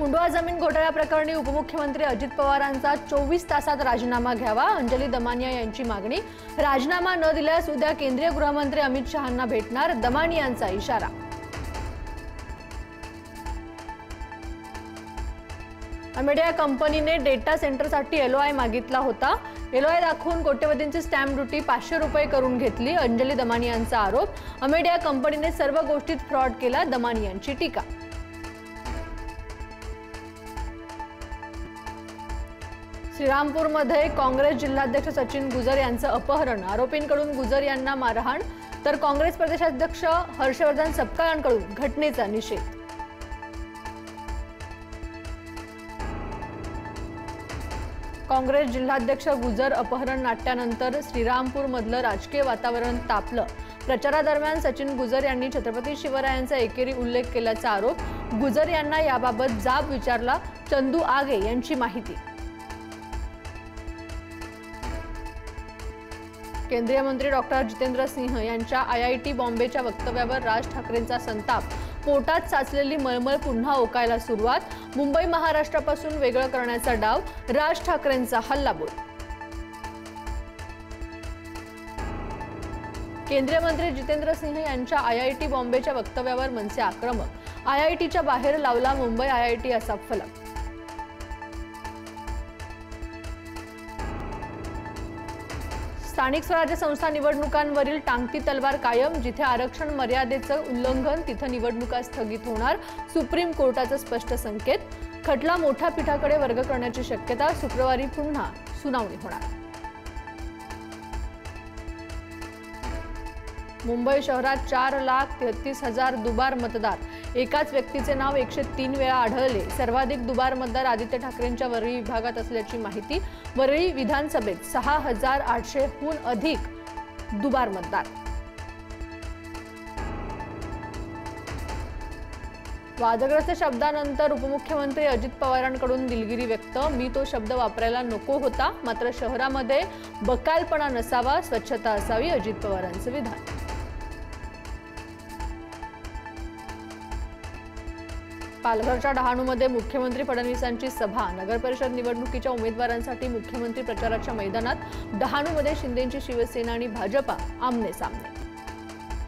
मुंडवा जमीन घोटाळा प्रकरणी उपमुख्यमंत्री अजित पवारांचा 24 तासात राजीनामा घ्यावा, अंजली दमानिया यांची मागणी। राजीनामा न दिल्यास उद्या केंद्रीय गृहमंत्री अमित शहांना भेटणार, दमानियांचा इशारा। अमेडिया कंपनीने डेटा सेंटरसाठी एलओआय मागितला होता। एलओआय दाखवून कोट्यवधींची स्टॅम्प ड्युटी 500 रुपये करून घेतली, अंजली दमानियांचा आरोप। अमेडिया कंपनीने सर्व गोष्टीत फ्रॉड केला, दमानियांची टीका। श्रीरामपूरमध्ये काँग्रेस जिल्हाध्यक्ष सचिन गुजर यांचं अपहरण, आरोपींकडून गुजर यांना मारहाण, तर काँग्रेस प्रदेशाध्यक्ष हर्षवर्धन सपकाळांकडून घटनेचा निषेध। काँग्रेस जिल्हाध्यक्ष गुजर अपहरण नाट्यानंतर श्रीरामपूरमधलं राजकीय वातावरण तापलं। प्रचारादरम्यान सचिन गुजर यांनी छत्रपती शिवरायांचा एकेरी उल्लेख केल्याचा आरोप। गुजर यांना याबाबत जाब विचारला, चंदू आगे यांची माहिती। केंद्रीय मंत्री डॉक्टर जितेंद्र सिंह यांच्या आयआयटी बॉम्बेच्या वक्तव्यावर राज ठाकरेंचा संताप। पोटात साचलेली मळमळ पुन्हा ओकायला सुरुवात, मुंबई महाराष्ट्रापासून वेगळं करण्याचा डाव, राज ठाकरेंचा हल्लाबोल। केंद्रीय मंत्री जितेंद्र सिंह यांच्या आयआयटी बॉम्बेच्या वक्तव्यावर मनसे आक्रमक। आयआयटीच्या बाहेर लावला मुंबई आयआयटी असा फलक। स्थानिक स्वराज्य संस्था निवडणुकांवरील टांगती तलवार कायम, जिथे आरक्षण मर्यादेचं उल्लंघन तिथे निवडणुका स्थगित होणार, सुप्रीम कोर्टाचा स्पष्ट संकेत। खटला मोठ्या पीठाकडे वर्ग करण्याची शक्यता, शुक्रवारी पुन्हा सुनावणी होणार। मुंबई शहरात 4,33,000 दुबार मतदार, एकाच व्यक्तीचे नाव 103 वेळा आढळले। सर्वाधिक दुबार मतदार आदित्य ठाकरेंच्या वरळी विभागात असल्याची माहिती। वरळी विधानसभेत 6,800हून अधिक दुबार मतदार। वादग्रस्त शब्दानंतर उपमुख्यमंत्री अजित पवारांकडून दिलगिरी व्यक्त। मी तो शब्द वापरायला नको होता, मात्र शहरामध्ये बकालपणा नसावा, स्वच्छता असावी, अजित पवारांचं विधान। पालघरच्या डहाणूमध्ये मुख्यमंत्री फडणवीसांची सभा। नगरपरिषद निवडणुकीच्या उमेदवारांसाठी मुख्यमंत्री प्रचाराच्या मैदानात। डहाणूमध्ये शिंदेंची शिवसेना आणि भाजपा आमने सामने।